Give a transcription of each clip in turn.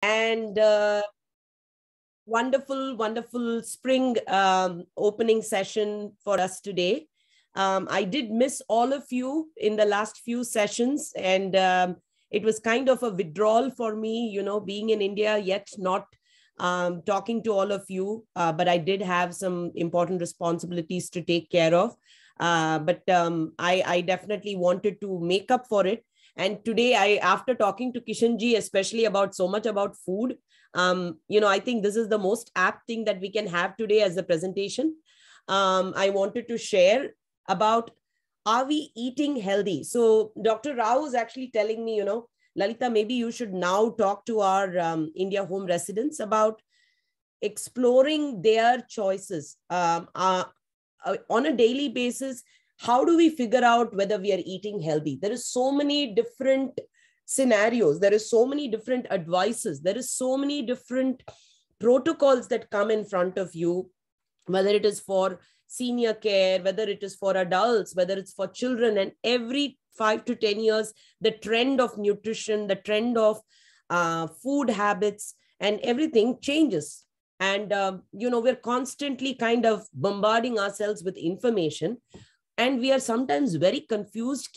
and wonderful spring opening session for us today. I did miss all of you in the last few sessions, and it was kind of a withdrawal for me, being in India, yet not talking to all of you. But I did have some important responsibilities to take care of. But I definitely wanted to make up for it. And today, after talking to Kishanji, especially about so much about food, I think this is the most apt thing that we can have today as a presentation. I wanted to share about, are we eating healthy? So Dr. Rao is actually telling me, Lalita, maybe you should now talk to our India home residents about exploring their choices on a daily basis. How do we figure out whether we are eating healthy? There is so many different scenarios. There is so many different advices. There is so many different protocols that come in front of you, whether it is for senior care, whether it is for adults, whether it's for children. And every 5 to 10 years, the trend of nutrition, the trend of food habits and everything changes. And, we're constantly kind of bombarding ourselves with information. And we are sometimes very confused,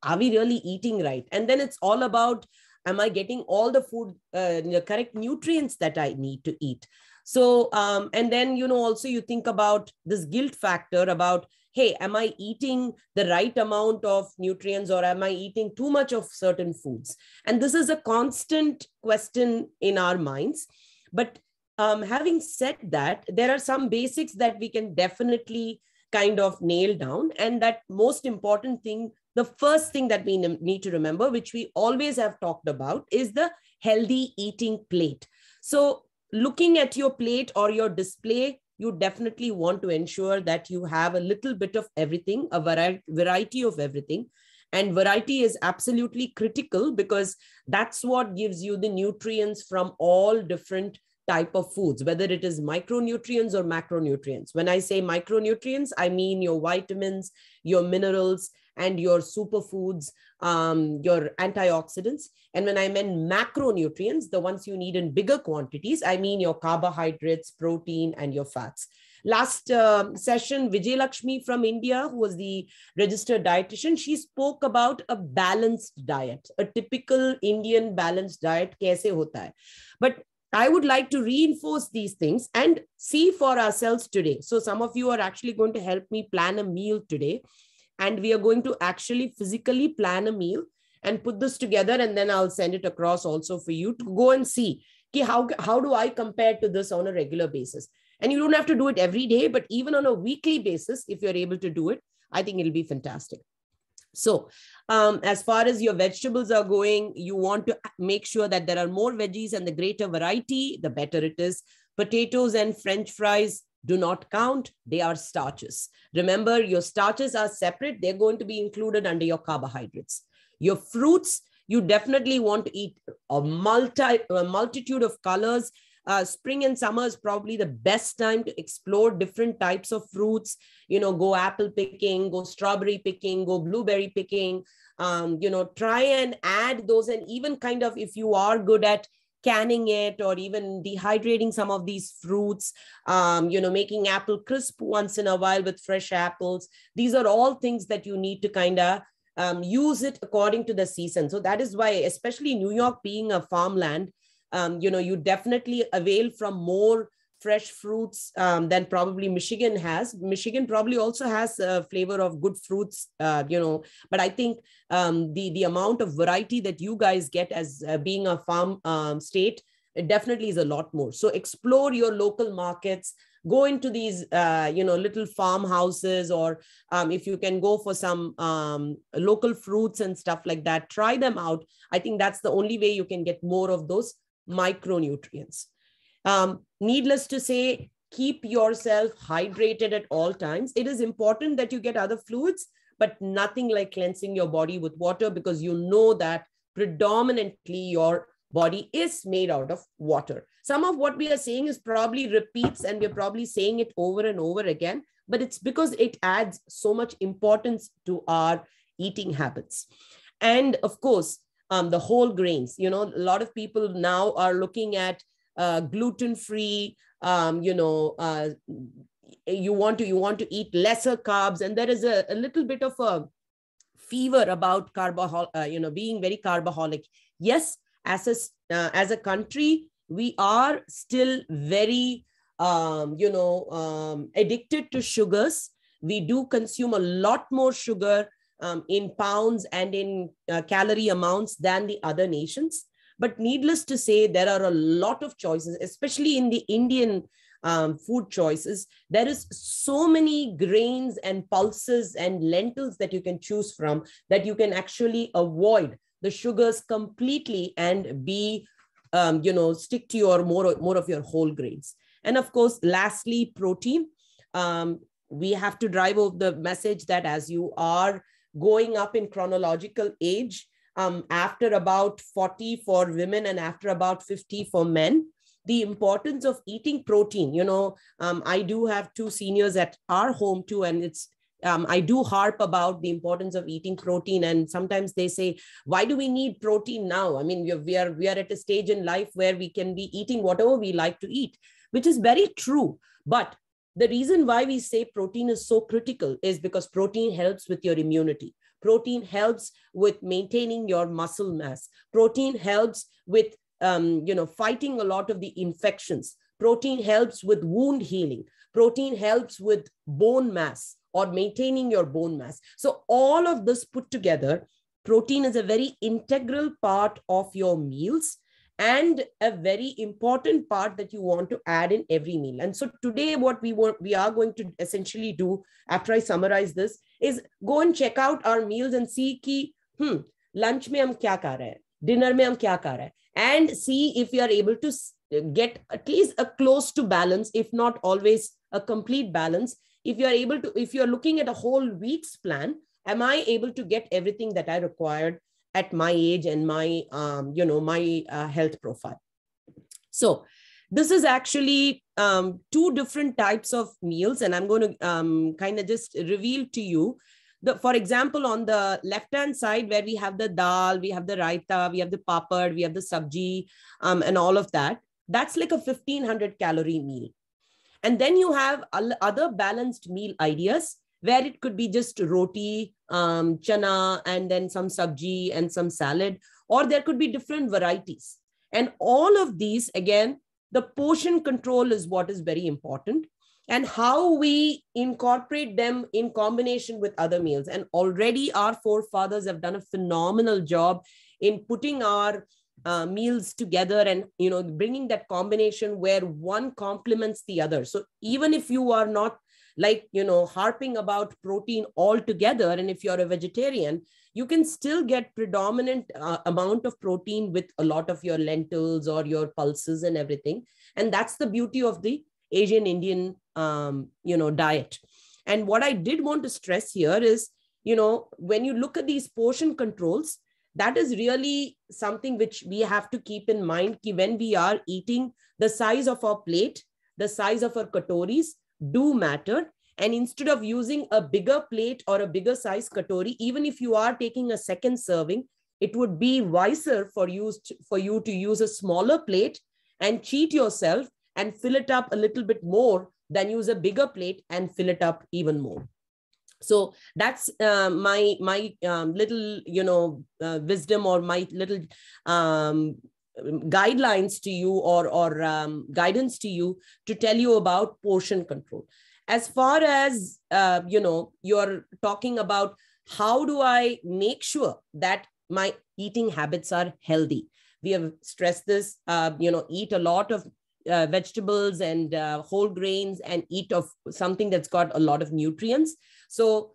are we really eating right? And then it's all about, am I getting all the food, the correct nutrients that I need to eat? So, and then, also you think about this guilt factor about, hey, am I eating the right amount of nutrients, or am I eating too much of certain foods? And this is a constant question in our minds. But having said that, there are some basics that we can definitely kind of nail down. And that most important thing, the first thing that we need to remember, which we always have talked about, is the healthy eating plate. So looking at your plate or your display, you definitely want to ensure that you have a little bit of everything, a variety of everything. And variety is absolutely critical, because that's what gives you the nutrients from all different type of foods, whether it is micronutrients or macronutrients. When I say micronutrients, I mean your vitamins, your minerals, and your superfoods, your antioxidants. And when I meant macronutrients, the ones you need in bigger quantities, I mean your carbohydrates, protein, and your fats. Last session, Vijay Lakshmi from India, who was the registered dietitian, she spoke about a balanced diet, a typical Indian balanced diet, kaise hota hai. But I would like to reinforce these things and see for ourselves today. So some of you are actually going to help me plan a meal today. And we are going to actually physically plan a meal and put this together. And then I'll send it across also for you to go and see how do I compare to this on a regular basis. And you don't have to do it every day, but even on a weekly basis, if you're able to do it, I think it'll be fantastic. So as far as your vegetables are going, you want to make sure that there are more veggies, and the greater variety, the better it is. Potatoes and French fries do not count. They are starches. Remember, your starches are separate. They're going to be included under your carbohydrates. Your fruits, you definitely want to eat a multitude of colors. Spring and summer is probably the best time to explore different types of fruits. Go apple picking, go strawberry picking, go blueberry picking. Try and add those. And even kind of, if you are good at canning it or even dehydrating some of these fruits, making apple crisp once in a while with fresh apples. These are all things that you need to kind of use it according to the season. So that is why, especially New York being a farmland, you definitely avail from more fresh fruits than probably Michigan has. Michigan probably also has a flavor of good fruits, but I think the amount of variety that you guys get as being a farm state, it definitely is a lot more. So explore your local markets, go into these, little farmhouses, or if you can go for some local fruits and stuff like that, try them out. I think that's the only way you can get more of those micronutrients. Needless to say, keep yourself hydrated at all times. It is important that you get other fluids, but nothing like cleansing your body with water, because you know that predominantly your body is made out of water. Some of what we are saying is probably repeats, and we're probably saying it over and over again, but it's because it adds so much importance to our eating habits. And of course, the whole grains. A lot of people now are looking at gluten-free, you want to eat lesser carbs, and there is a little bit of a fever about being very carboholic. Yes, as a country, we are still very addicted to sugars. We do consume a lot more sugar in pounds and in calorie amounts than the other nations. But needless to say, there are a lot of choices, especially in the Indian food choices. There is so many grains and pulses and lentils that you can choose from, that you can actually avoid the sugars completely and be, stick to your more of your whole grains. And of course, lastly, protein. We have to drive home the message that as you are going up in chronological age, after about 40 for women and after about 50 for men, the importance of eating protein. I do have 2 seniors at our home too, and I do harp about the importance of eating protein. And sometimes they say, why do we need protein now? I mean, we are at a stage in life where we can be eating whatever we like to eat, which is very true. But the reason why we say protein is so critical is because protein helps with your immunity. Protein helps with maintaining your muscle mass. Protein helps with fighting a lot of the infections. Protein helps with wound healing. Protein helps with bone mass or maintaining your bone mass. So all of this put together, protein is a very integral part of your meals and a very important part that you want to add in every meal. And so today what we are going to essentially do, after I summarize this, is go and check out our meals and see ki, lunch mein hum kya kar rahe hain, dinner mein hum kya kar rahe hain, and see if you are able to get at least a close to balance, if not always a complete balance. If you are looking at a whole week's plan, am I able to get everything that I required at my age and my, my health profile? So this is actually 2 different types of meals, and I'm going to kind of just reveal to you. For example, on the left-hand side, where we have the dal, we have the raita, we have the papad, we have the sabji, and all of that, that's like a 1500 calorie meal. And then you have other balanced meal ideas, where it could be just roti, chana, and then some sabji and some salad, or there could be different varieties. And all of these, again, the portion control is what is very important, and how we incorporate them in combination with other meals. And already our forefathers have done a phenomenal job in putting our meals together and, bringing that combination where one complements the other. So even if you are not harping about protein altogether, and if you're a vegetarian, you can still get predominant amount of protein with a lot of your lentils or your pulses and everything. And that's the beauty of the Asian Indian, diet. And what I did want to stress here is, when you look at these portion controls, that is really something which we have to keep in mind. When we are eating, the size of our plate, the size of our katoris do matter. And instead of using a bigger plate or a bigger size katori, even if you are taking a second serving, it would be wiser for you to use a smaller plate and cheat yourself and fill it up a little bit more than use a bigger plate and fill it up even more. So that's my little, wisdom, or my little guidelines to you, or guidance to you, to tell you about portion control. As far as, you're talking about how do I make sure that my eating habits are healthy. We have stressed this, eat a lot of vegetables and whole grains, and eat of something that's got a lot of nutrients. So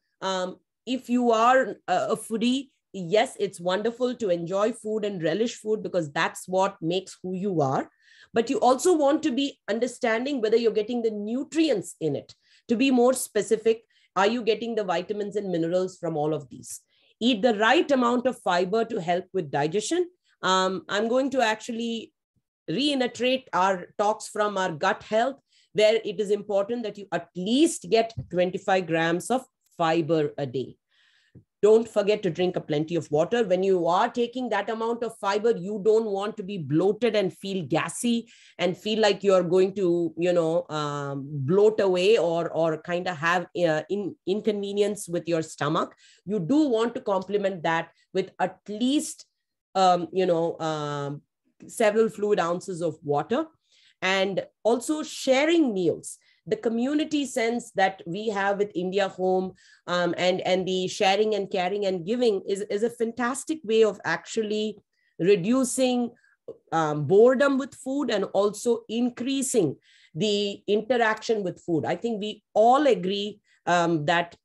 if you are a foodie, yes, it's wonderful to enjoy food and relish food, because that's what makes who you are. But you also want to be understanding whether you're getting the nutrients in it. To be more specific, are you getting the vitamins and minerals from all of these? Eat the right amount of fiber to help with digestion. I'm going to actually reiterate our talks from our gut health, where it is important that you at least get 25 grams of fiber a day. Don't forget to drink a plenty of water. When you are taking that amount of fiber, you don't want to be bloated and feel gassy and feel like you're going to, bloat away or kind of have inconvenience with your stomach. You do want to complement that with at least, several fluid ounces of water. And also sharing meals. The community sense that we have with India Home, and the sharing and caring and giving is a fantastic way of actually reducing boredom with food and also increasing the interaction with food. I think we all agree that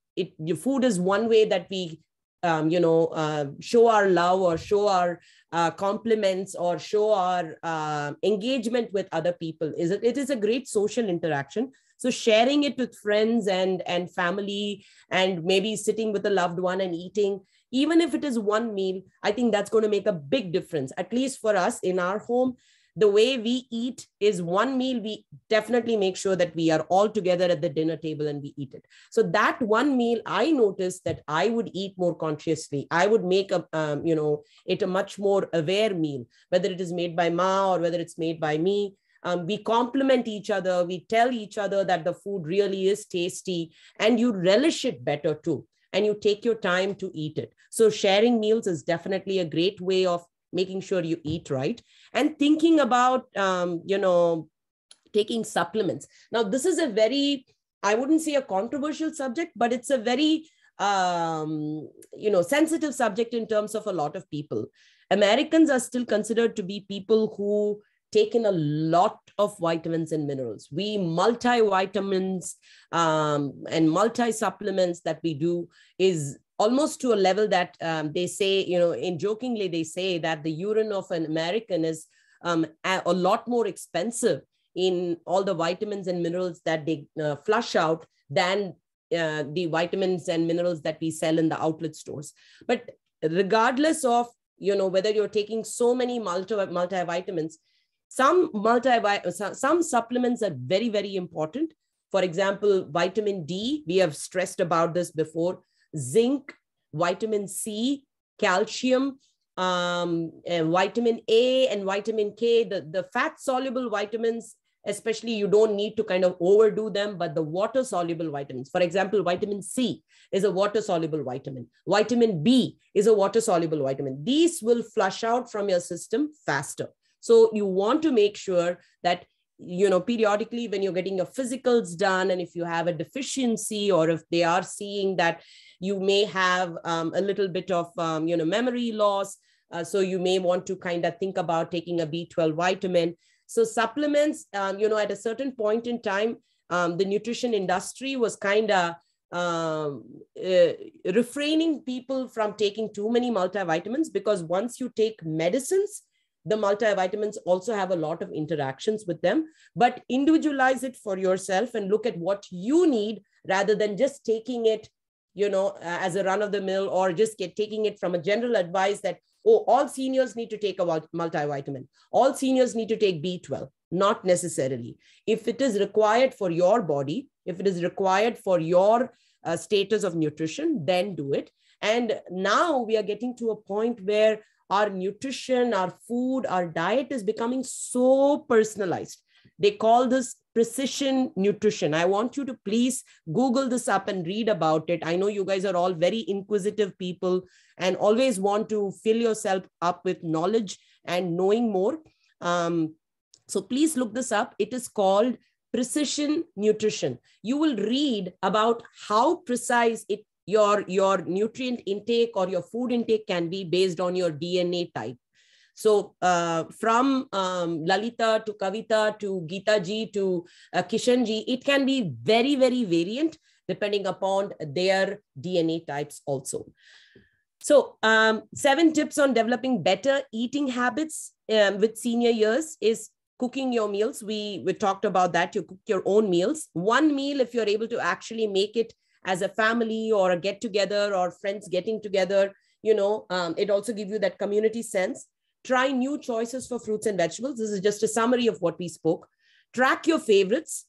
food is one way that we show our love or show our compliments or show our engagement with other people. It is a great social interaction. So sharing it with friends and family, and maybe sitting with a loved one and eating, even if it is one meal, I think that's going to make a big difference. At least for us in our home, the way we eat is one meal. We definitely make sure that we are all together at the dinner table and we eat it. So that one meal, I noticed that I would eat more consciously. I would make it a much more aware meal, whether it is made by Ma or whether it's made by me. We compliment each other. We tell each other that the food really is tasty, and you relish it better too. And you take your time to eat it. So sharing meals is definitely a great way of making sure you eat right. And thinking about, taking supplements. Now, this is a very, I wouldn't say a controversial subject, but it's a very, sensitive subject in terms of a lot of people. Americans are still considered to be people who take in a lot of vitamins and minerals. We multivitamins and multi-supplements that we do is almost to a level that they say, in jokingly, they say that the urine of an American is a lot more expensive in all the vitamins and minerals that they flush out than the vitamins and minerals that we sell in the outlet stores. But regardless of, whether you're taking so many multivitamins, some supplements are very, very important. For example, vitamin D, we have stressed about this before, zinc, vitamin C, calcium, vitamin A and vitamin K, the fat-soluble vitamins, especially, you don't need to kind of overdo them, but the water-soluble vitamins, for example, vitamin C is a water-soluble vitamin. Vitamin B is a water-soluble vitamin. These will flush out from your system faster. So you want to make sure that, periodically when you're getting your physicals done, and if you have a deficiency, or if they are seeing that you may have a little bit of, memory loss, so you may want to kind of think about taking a B12 vitamin. So supplements, at a certain point in time, the nutrition industry was kind of refraining people from taking too many multivitamins, because once you take medicines, the multivitamins also have a lot of interactions with them. But individualize it for yourself and look at what you need, rather than just taking it, as a run of the mill, or just taking it from a general advice that, oh, all seniors need to take a multivitamin. All seniors need to take B12. Not necessarily. If it is required for your body, if it is required for your status of nutrition, then do it. And now we are getting to a point where our nutrition, our food, our diet is becoming so personalized. They call this precision nutrition. I want you to please Google this up and read about it. I know you guys are all very inquisitive people and always want to fill yourself up with knowledge and knowing more. So please look this up. It is called precision nutrition. You will read about how precise your nutrient intake or your food intake can be based on your DNA type. So from Lalita to Kavita to Geeta ji to Kishan ji, it can be very, very variant depending upon their DNA types also. So 7 tips on developing better eating habits with senior years is cooking your meals. We talked about that. You cook your own meals. One meal, if you're able to actually make it as a family or a get together or friends getting together, it also gives you that community sense. Try new choices for fruits and vegetables. This is just a summary of what we spoke. Track your favorites.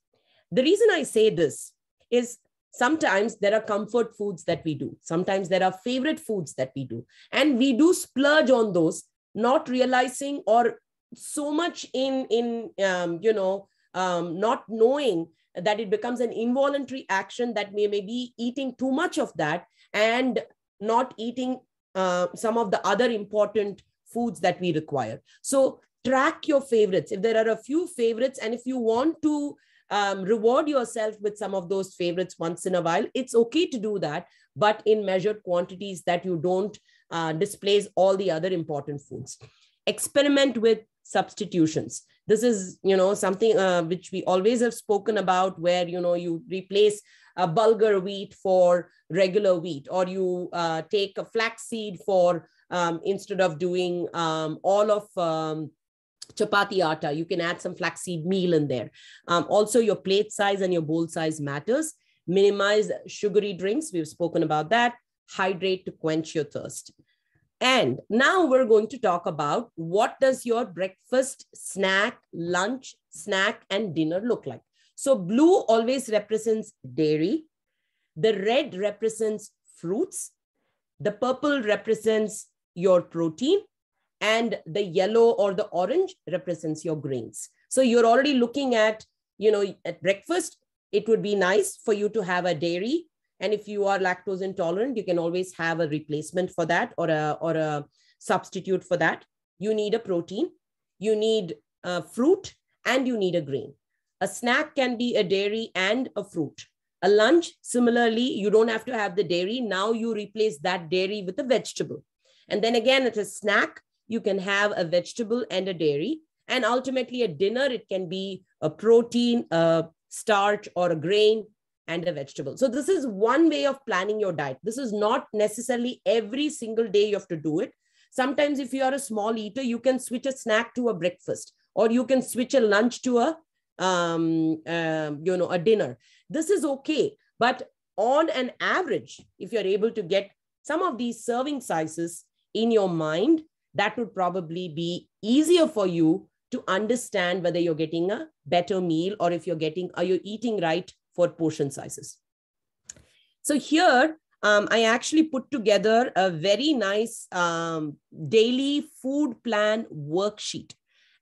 The reason I say this is Sometimes there are comfort foods that we do. Sometimes there are favorite foods that we do. And we do splurge on those, not realizing or so much not knowing that it becomes an involuntary action that we may be eating too much of that and not eating some of the other important foods that we require. So track your favorites. If there are a few favorites, and if you want to reward yourself with some of those favorites once in a while, it's okay to do that, but in measured quantities that you don't displace all the other important foods. Experiment with substitutions. This is, something which we always have spoken about, where, you replace a bulgur wheat for regular wheat, or you take a flaxseed for, instead of doing all of chapati atta, you can add some flaxseed meal in there. Also, your plate size and your bowl size matters. Minimize sugary drinks. We've spoken about that. Hydrate to quench your thirst. And now we're going to talk about what does your breakfast, snack, lunch, snack, and dinner look like. So blue always represents dairy. The red represents fruits. The purple represents your protein. And the yellow or the orange represents your grains. So you're already looking at, at breakfast, it would be nice for you to have a dairy. And if you are lactose intolerant, you can always have a replacement for that, or a substitute for that. You need a protein, you need a fruit, and you need a grain. A snack can be a dairy and a fruit. A lunch, similarly, you don't have to have the dairy. Now you replace that dairy with a vegetable. And then again, at a snack, you can have a vegetable and a dairy. And ultimately at dinner, it can be a protein, a starch, or a grain, and a vegetable. So this is one way of planning your diet. This is not necessarily every single day you have to do it. Sometimes if you are a small eater, you can switch a snack to a breakfast, or you can switch a lunch to a dinner. This is okay. But on an average, if you're able to get some of these serving sizes in your mind, that would probably be easier for you to understand whether you're getting a better meal, or if are you eating right for portion sizes. So here, I actually put together a very nice daily food plan worksheet.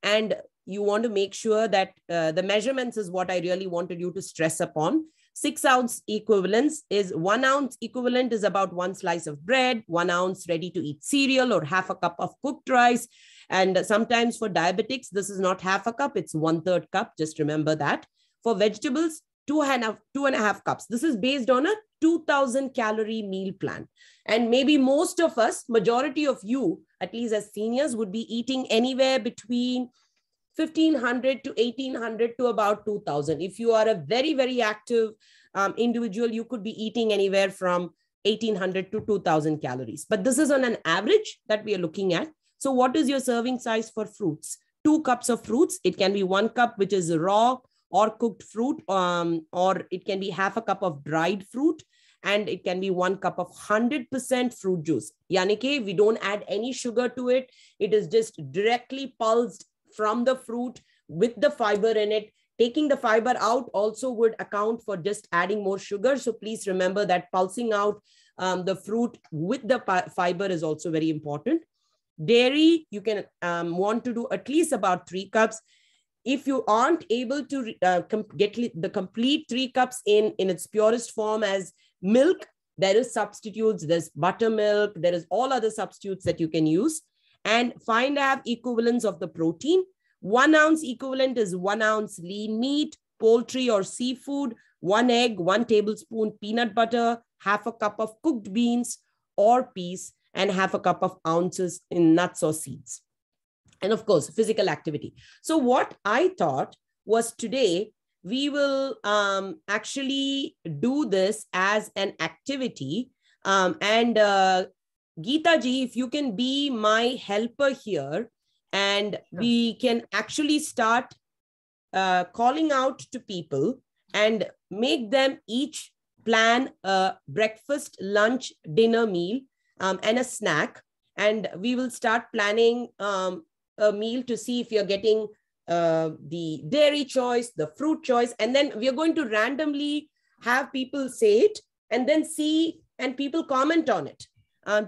And you want to make sure that the measurements is what I really wanted you to stress upon. 6 ounce equivalents is 1 ounce equivalent is about 1 slice of bread, 1 ounce ready to eat cereal, or half a cup of cooked rice. And sometimes for diabetics, this is not half a cup, it's 1/3 cup. Just remember that. For vegetables, 2.5 cups. This is based on a 2000 calorie meal plan. And maybe most of us, majority of you, at least as seniors, would be eating anywhere between 1,500 to 1,800 to about 2,000. If you are a very, very active individual, you could be eating anywhere from 1,800 to 2,000 calories. But this is on an average that we are looking at. So what is your serving size for fruits? 2 cups of fruits. It can be 1 cup, which is raw or cooked fruit, or it can be half a cup of dried fruit, and it can be 1 cup of 100% fruit juice. Yanike, we don't add any sugar to it. It is just directly pulsed from the fruit with the fiber in it. Taking the fiber out also would account for just adding more sugar. So please remember that pulsing out the fruit with the fiber is also very important. Dairy, you can want to do at least about 3 cups. If you aren't able to get the complete 3 cups in its purest form as milk, there is substitutes. There's buttermilk. There is all other substitutes that you can use. And find out equivalents of the protein. 1 ounce equivalent is 1 ounce lean meat, poultry or seafood, 1 egg, 1 tablespoon peanut butter, half a cup of cooked beans or peas, and half a cup of ounces in nuts or seeds. And of course, physical activity. So what I thought was today, we will actually do this as an activity. Geeta ji, if you can be my helper here, and we can actually start calling out to people and make them each plan a breakfast, lunch, dinner meal, and a snack. And we will start planning a meal to see if you're getting the dairy choice, the fruit choice, and then we are going to randomly have people say it and then see, and people comment on it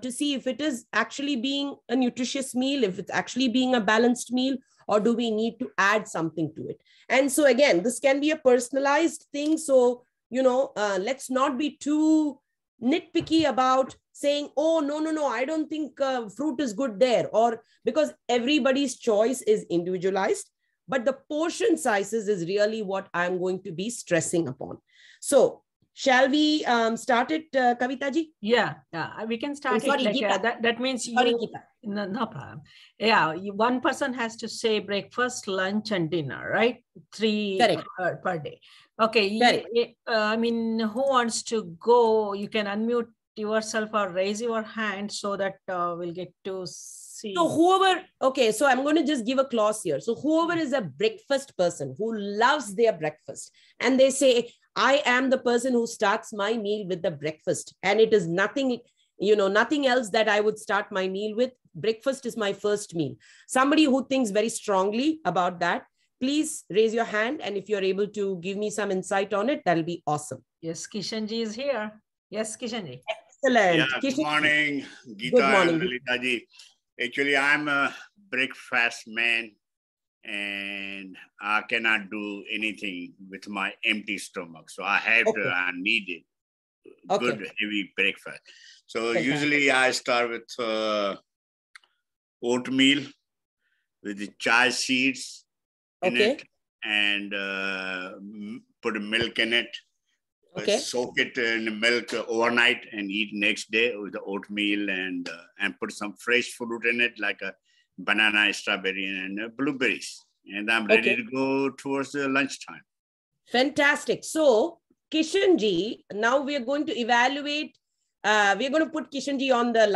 to see if it is actually being a nutritious meal, if it's actually being a balanced meal, or do we need to add something to it? And so again, this can be a personalized thing. So, let's not be too nitpicky about saying, oh, no, I don't think fruit is good there, or because everybody's choice is individualized, but the portion sizes is really what I'm going to be stressing upon. So shall we start it, Kavita ji? Yeah, we can start sorry, it. Geeta. That means you. Sorry, Geeta. No problem. Yeah, one person has to say breakfast, lunch, and dinner, right? 3 per day. Okay. I mean, who wants to go? You can unmute yourself or raise your hand so that we'll get to see. So whoever, okay, so I'm going to just give a clause here. So whoever is a breakfast person who loves their breakfast, and they say, I am the person who starts my meal with the breakfast, and it is nothing, nothing else that I would start my meal with. Breakfast is my first meal. Somebody who thinks very strongly about that, please raise your hand. And if you're able to give me some insight on it, that'll be awesome. Yes, Kishanji is here. Yes, Kishanji. Excellent. Yeah, good morning, Geeta. Good morning, Lalita ji. Actually, I'm a breakfast man and I cannot do anything with my empty stomach. So I have to, I need it. Good, heavy breakfast. So usually I start with oatmeal with the chia seeds in it and put milk in it. Soak it in the milk overnight and eat next day with the oatmeal and put some fresh fruit in it like a banana, strawberry, and blueberries. And I'm ready to go towards the lunchtime. Fantastic. So Kishanji, now we are going to evaluate. We're going to put Kishanji on the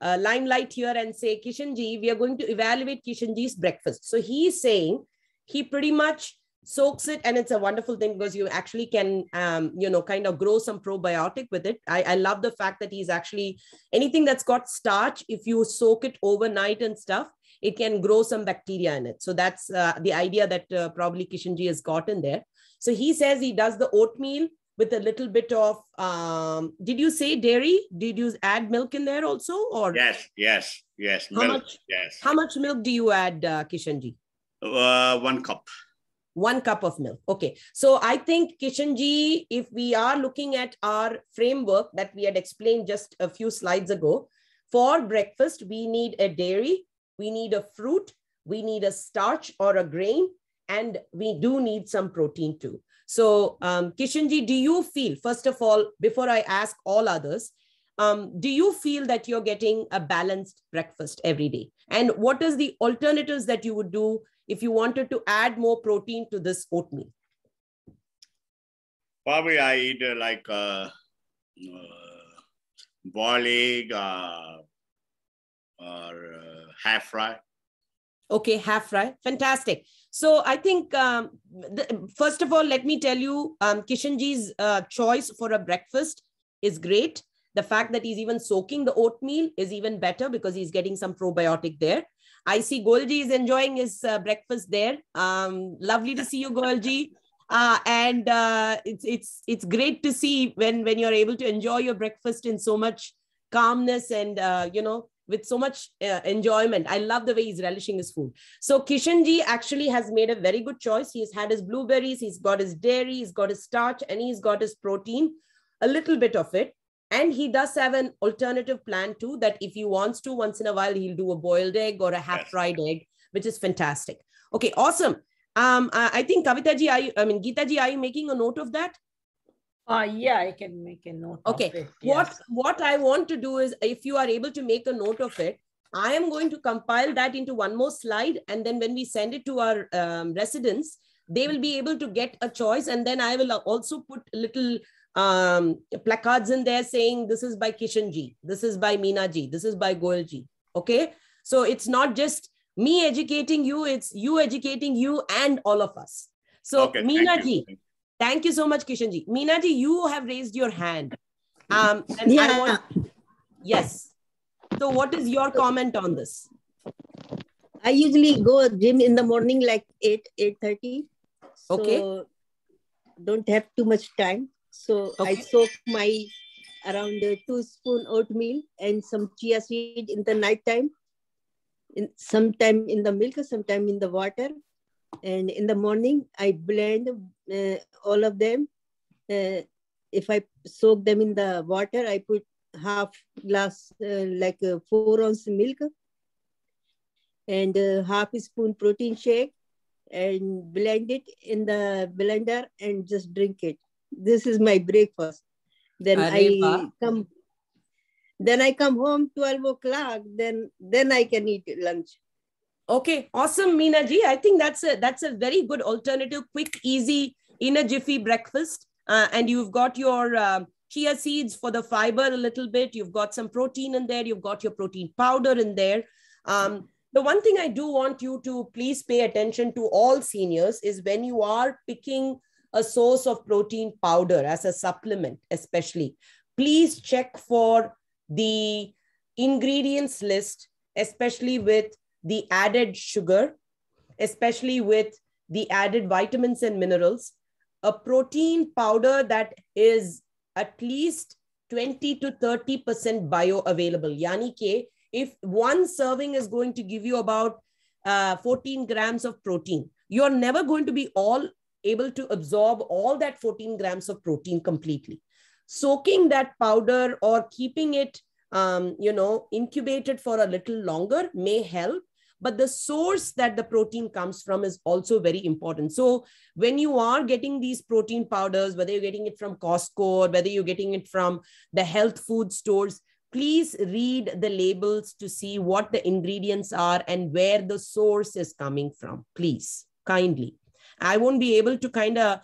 limelight here and say, Kishanji, we are going to evaluate Kishanji's breakfast. So he's saying he pretty much soaks it, and it's a wonderful thing because you actually can, kind of grow some probiotic with it. I love the fact that he's actually, anything that's got starch, if you soak it overnight and stuff, it can grow some bacteria in it. So that's the idea that probably Kishanji has got in there. So he says he does the oatmeal with a little bit of, did you say dairy? Did you add milk in there also? Or Yes. Milk. How much milk do you add, Kishanji? 1 cup. 1 cup of milk. Okay. So I think, Kishanji, if we are looking at our framework that we had explained just a few slides ago, for breakfast, we need a dairy, we need a fruit, we need a starch or a grain, and we do need some protein too. So Kishanji, do you feel, first of all, before I ask all others, do you feel that you're getting a balanced breakfast every day? And what is the alternatives that you would do if you wanted to add more protein to this oatmeal? Probably I eat like boiled egg or half fry. Okay, half fry. Fantastic. So I think, first of all, let me tell you, Kishanji's choice for a breakfast is great. The fact that he's even soaking the oatmeal is even better because he's getting some probiotic there. I see Goalji is enjoying his breakfast there. Lovely to see you, Goalji. And it's great to see when you're able to enjoy your breakfast in so much calmness and, with so much enjoyment. I love the way he's relishing his food. So Kishanji actually has made a very good choice. He's had his blueberries, he's got his dairy, he's got his starch, and he's got his protein, a little bit of it. And he does have an alternative plan too, that if he wants to, once in a while, he'll do a boiled egg or a half-fried egg, which is fantastic. Okay, awesome. I think Kavita ji, Geeta ji, are you making a note of that? Yeah, I can make a note of it. Yes. What I want to do is, if you are able to make a note of it, I am going to compile that into one more slide. And then when we send it to our residents, they will be able to get a choice. And then I will also put little placards in there saying, this is by Kishanji, this is by Meena ji, this is by Goel ji. Okay. So it's not just me educating you, it's you educating you and all of us. So Meena ji, thank you so much, Kishanji. Meena ji, you have raised your hand. Yes. So what is your comment on this? I usually go gym in the morning like 8:30. Okay. So don't have too much time. So I soak my around 2 spoon oatmeal and some chia seed in the night time. Sometime in the milk, sometime in the water. And in the morning, I blend all of them. If I soak them in the water, I put half glass, 4 ounce milk and half a spoon protein shake and blend it in the blender and just drink it. This is my breakfast. Then I come home 12 o'clock, then I can eat lunch. Okay, awesome, Meena ji. I think that's a very good alternative, quick, easy, in a jiffy breakfast. And you've got your chia seeds for the fiber a little bit. You've got some protein in there. You've got your protein powder in there. The one thing I do want you to please pay attention to, all seniors, is when you are picking a source of protein powder as a supplement, especially, please check for the ingredients list, especially with the added sugar, especially with the added vitamins and minerals. A protein powder that is at least 20 to 30% bioavailable. Yani ke, if one serving is going to give you about 14 grams of protein, you're never going to be able to absorb all that 14 grams of protein completely. Soaking that powder or keeping it, incubated for a little longer may help. But the source that the protein comes from is also very important. So when you are getting these protein powders, whether you're getting it from Costco or whether you're getting it from the health food stores, please read the labels to see what the ingredients are and where the source is coming from. Please, kindly. I won't be able to kind of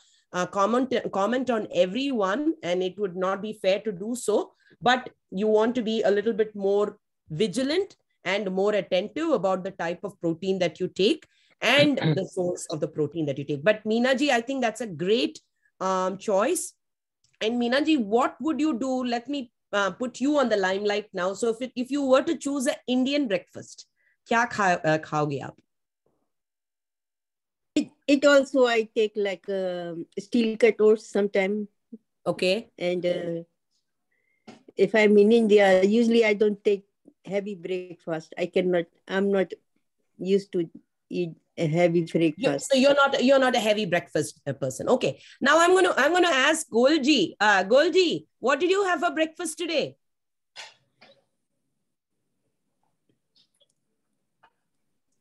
comment on everyone, and it would not be fair to do so, but you want to be a little bit more vigilant and more attentive about the type of protein that you take and the source of the protein that you take. But Meena ji, I think that's a great choice. And Meena ji, what would you do? Let me put you on the limelight now. So if you were to choose an Indian breakfast, kya khaoge aap? It also, I take like steel cut oats sometime. Okay. And if I'm in India, usually I don't take heavy breakfast. I'm not used to eat a heavy breakfast. So you're not a heavy breakfast person. Okay. Now I'm gonna ask Golji. Golji, what did you have for breakfast today?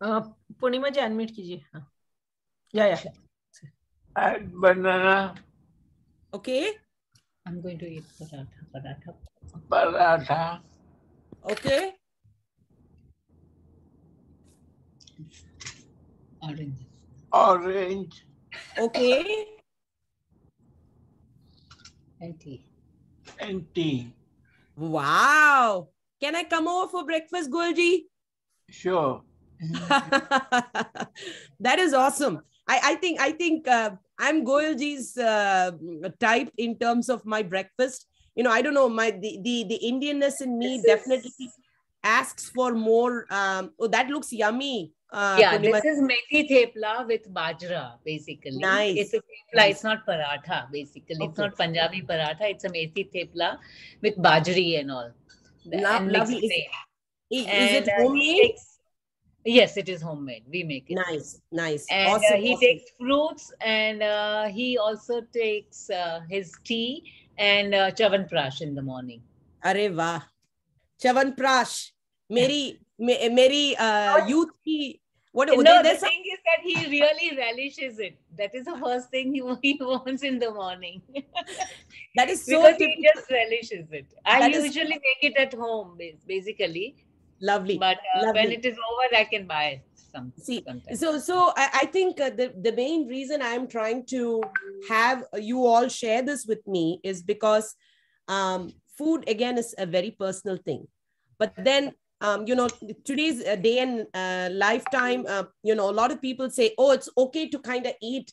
Purnima ji, unmute kijiye. Yeah. Add banana. Okay. I'm going to eat paratha. Paratha. Okay. Orange. Okay. And tea. Wow. Can I come over for breakfast, Golji? Sure. That is awesome. I think I'm Goyalji's type in terms of my breakfast. I don't know, the Indianness in me definitely asks for more. Oh, that looks yummy. This is methi thepla with bajra, basically. Nice. It's a thepla, it's not paratha, basically. Okay. It's not Punjabi paratha, it's a methi thepla with bajri and all. Lovely. Is it homemade? Yes, it is homemade. We make it. Nice. And awesome. He takes fruits, and he also takes his tea and chavanprash in the morning. Arey wah. Chavanprash. Meri youth ki. The thing is that he really relishes it. That is the first thing he wants in the morning. That is so because typical. He just relishes it. I usually make it at home, basically. Lovely. But when it is over, I can buy it. So I think the main reason I'm trying to have you all share this with me is because food, again, is a very personal thing. But then, today's day and lifetime, a lot of people say, oh, it's okay to kind of eat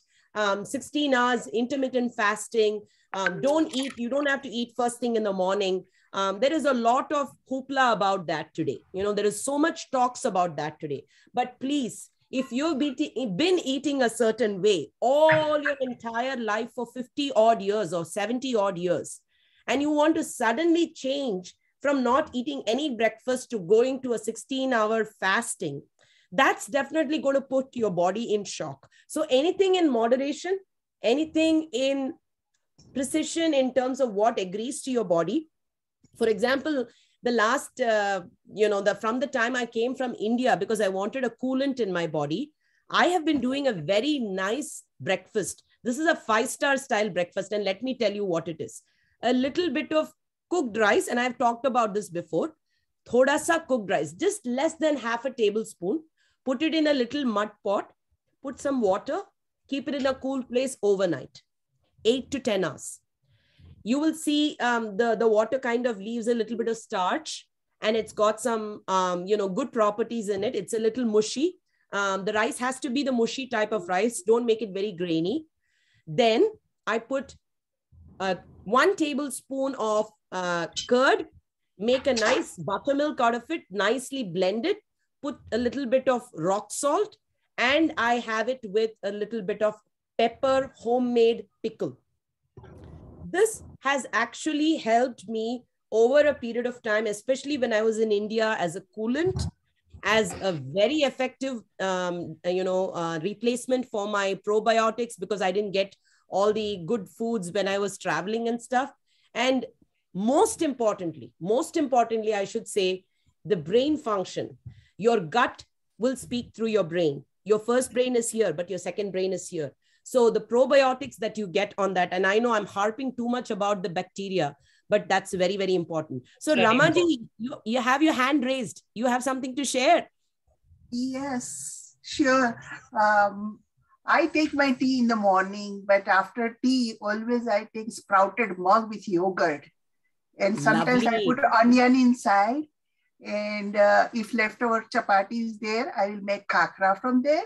16 hours, intermittent fasting. You don't have to eat first thing in the morning. There is a lot of hoopla about that today. There is so much talks about that today. But please, if you've been eating a certain way all your entire life for 50 odd years or 70 odd years, and you want to suddenly change from not eating any breakfast to going to a 16-hour fasting, that's definitely going to put your body in shock. So anything in moderation, anything in precision in terms of what agrees to your body. For example, the last, from the time I came from India, because I wanted a coolant in my body, I have been doing a very nice breakfast. This is a 5-star style breakfast. And let me tell you what it is. A little bit of cooked rice. And I've talked about this before. Thoda sa cooked rice, just less than half a tablespoon. Put it in a little mud pot. Put some water. Keep it in a cool place overnight. 8 to 10 hours. You will see the water kind of leaves a little bit of starch, and it's got some, good properties in it. It's a little mushy. The rice has to be the mushy type of rice. Don't make it very grainy. Then I put 1 tablespoon of curd, make a nice buttermilk out of it, nicely blend it, put a little bit of rock salt, and I have it with a little bit of pepper homemade pickle. This has actually helped me over a period of time, especially when I was in India, as a coolant, as a very effective, replacement for my probiotics, because I didn't get all the good foods when I was traveling and stuff. And most importantly, I should say, the brain function. Your gut will speak through your brain. Your first brain is here, but your second brain is here. So the probiotics that you get on that, and I know I'm harping too much about the bacteria, but that's very, very important. So Ramaji, you have your hand raised. You have something to share. Yes, sure. I take my tea in the morning, but after tea, always I take sprouted mug with yogurt. And sometimes I put onion inside. And if leftover chapati is there, I will make khakra from there.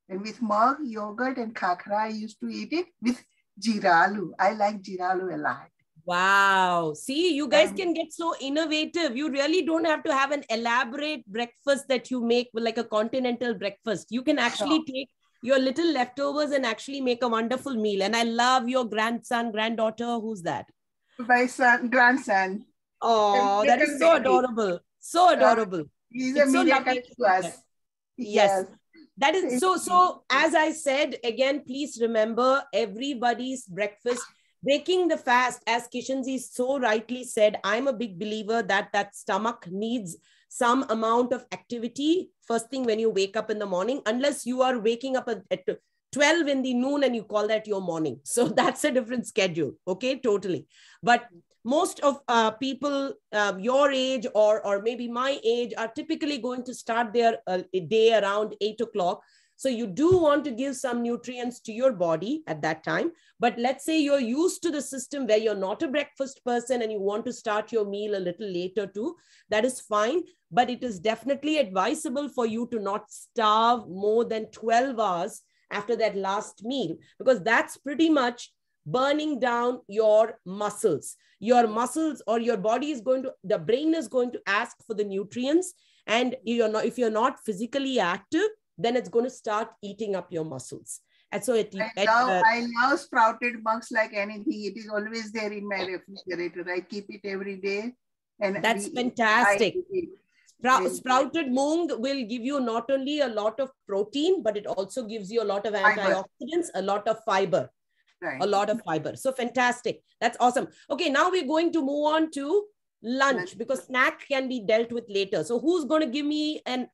And with mug, yogurt, and khakra, I used to eat it with jiralu. I like jiralu a lot. Wow. See, you guys can get so innovative. You really don't have to have an elaborate breakfast that you make with like a continental breakfast. You can actually take your little leftovers and actually make a wonderful meal. And I love your grandson, granddaughter. Who's that? My grandson. Oh, that is so adorable. So adorable. He's a miracle to us. Yes. That is so as I said, again, please remember everybody's breakfast, breaking the fast, as Kishanji so rightly said. I'm a big believer that stomach needs some amount of activity first thing when you wake up in the morning, unless you are waking up at 12 in the noon and you call that your morning. So that's a different schedule. Okay, totally. But most of people your age or maybe my age are typically going to start their day around 8 o'clock. So you do want to give some nutrients to your body at that time. But let's say you're used to the system where you're not a breakfast person and you want to start your meal a little later too. That is fine. But it is definitely advisable for you to not starve more than 12 hours after that last meal, because that's pretty much burning down your muscles. Your muscles or your body is going to, the brain is going to ask for the nutrients. And if you're not physically active, then it's going to start eating up your muscles. And so I love sprouted mugs like anything. It is always there in my refrigerator. I keep it every day. And that's fantastic. Sprouted moong will give you not only a lot of protein, but it also gives you a lot of antioxidants, a lot of fiber. Right. A lot of fiber. So fantastic. That's awesome. Okay, now we're going to move on to lunch, because snack can be dealt with later. So who's going to give me an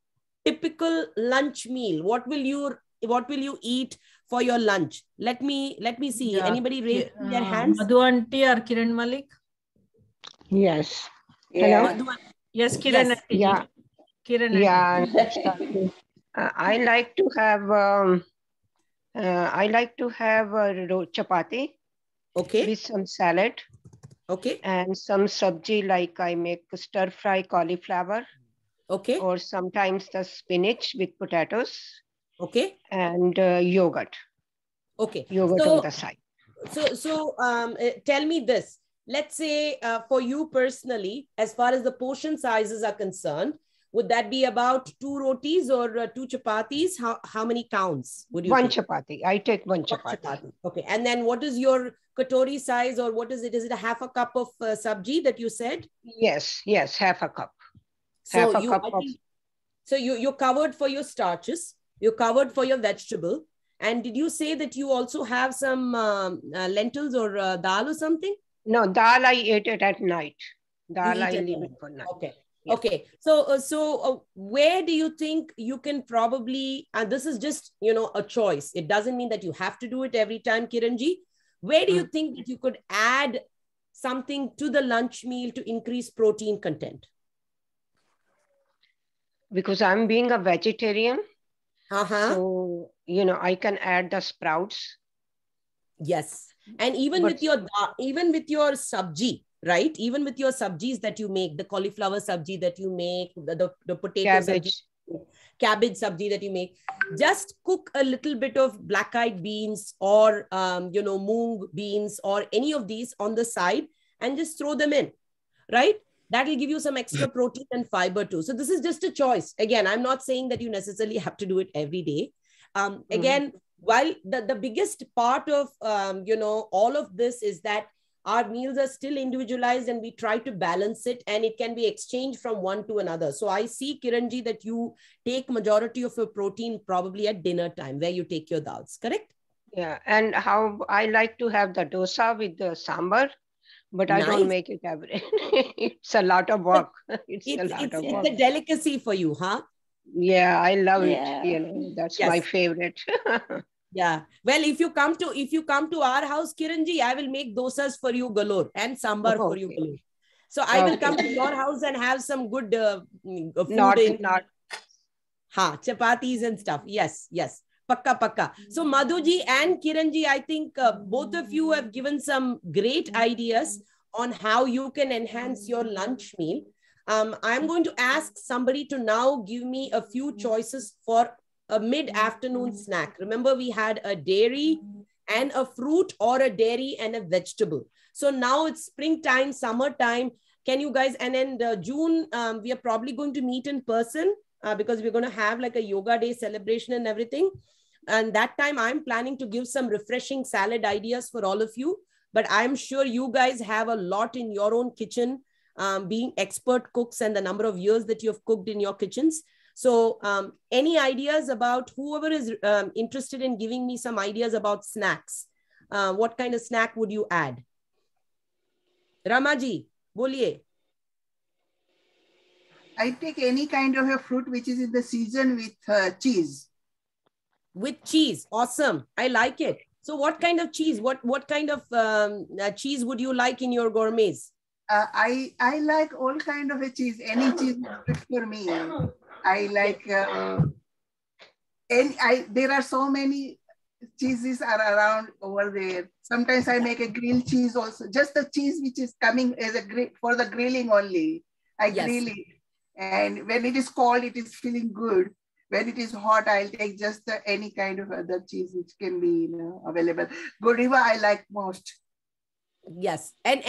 typical lunch meal? What will you eat for your lunch? Let me see. Yeah. Anybody raise their hands? Madhu Aunty or Kiran Malik? Yes. Yeah. Hello. Yes, Kiran. Yes. Yeah. Kiran. Yeah. I like to have. I like to have chapati, with some salad, and some sabji, like I make stir fry cauliflower, or sometimes the spinach with potatoes, and yogurt. Yogurt on the side. So tell me this. Let's say for you personally, as far as the portion sizes are concerned, would that be about 2 rotis or 2 chapatis? How many counts would you One take? chapati. I take one chapati. Okay. And then what is your katori size, or what is it? Is it a half a cup of sabji that you said? Yes, half a cup. So you're covered for your starches. You're covered for your vegetable. And did you say that you also have some lentils or dal or something? No, dal I ate it at night. Dal I leave it for night. Okay. Yeah. Okay. So where do you think you can probably, and this is just, a choice. It doesn't mean that you have to do it every time, Kiranji. Where do you think that you could add something to the lunch meal to increase protein content? Because I'm being a vegetarian. So, I can add the sprouts. Yes. And even with your sabji, right? Even with your sabjis that you make, the cauliflower sabji that you make, the potato cabbage sabji that you make, just cook a little bit of black-eyed beans or, moong beans or any of these on the side and just throw them in, right? That will give you some extra protein and fiber too. So this is just a choice. Again, I'm not saying that you necessarily have to do it every day. Again, while the biggest part of, all of this is that our meals are still individualized and we try to balance it, and it can be exchanged from one to another. So I see, Kiranji, that you take majority of your protein probably at dinner time where you take your dals, correct? Yeah. And how I like to have the dosa with the sambar. But I don't make it every. It's a lot of work. It's a delicacy for you, huh? Yeah, I love it. That's my favorite. Yeah. Well, if you come to our house, Kiranji, I will make dosas for you galore and sambar for you galore. So I will come to your house and have some good food chapatis and stuff. Yes. Pakka. So Madhuji and Kiranji, I think both of you have given some great ideas on how you can enhance your lunch meal. I'm going to ask somebody to now give me a few choices for a mid-afternoon snack. Remember, we had a dairy and a fruit, or a dairy and a vegetable. So now it's springtime, summertime. Can you guys, and then June, we are probably going to meet in person because we're going to have like a yoga day celebration and everything. And that time I'm planning to give some refreshing salad ideas for all of you. But I'm sure you guys have a lot in your own kitchen, being expert cooks and the number of years that you've cooked in your kitchens. So any ideas about whoever is interested in giving me some ideas about snacks? What kind of snack would you add? Ramaji, boliye. I take any kind of a fruit which is in the season with cheese. With cheese. Awesome. I like it. So what kind of cheese? What kind of cheese would you like in your gourmets? I like all kind of a cheese. Any cheese is good for me. I like, there are so many cheeses are around over there. Sometimes I make a grilled cheese also. Just the cheese which is coming as a for the grilling only. I grill it. And when it is cold, it is feeling good. When it is hot, I'll take just any kind of other cheese which can be available. Godiva, I like most. Yes. And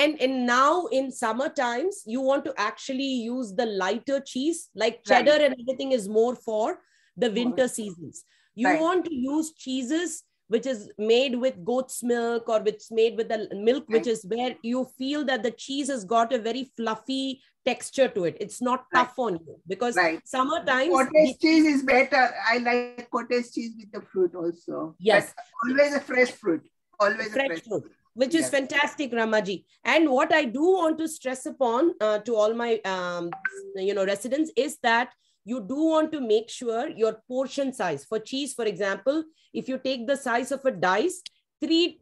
now in summer times, you want to actually use the lighter cheese, like cheddar and everything is more for the winter seasons. You want to use cheeses which is made with goat's milk, or which is made with the milk, which is where you feel that the cheese has got a very fluffy texture to it. It's not tough on you, because summertime cottage cheese is better. I like cottage cheese with the fruit also. Yes. But always a fresh fruit. Always fresh a fresh fruit. Which is fantastic, Ramaji. And what I do want to stress upon to all my residents is that you do want to make sure your portion size for cheese, for example, if you take the size of a dice, 3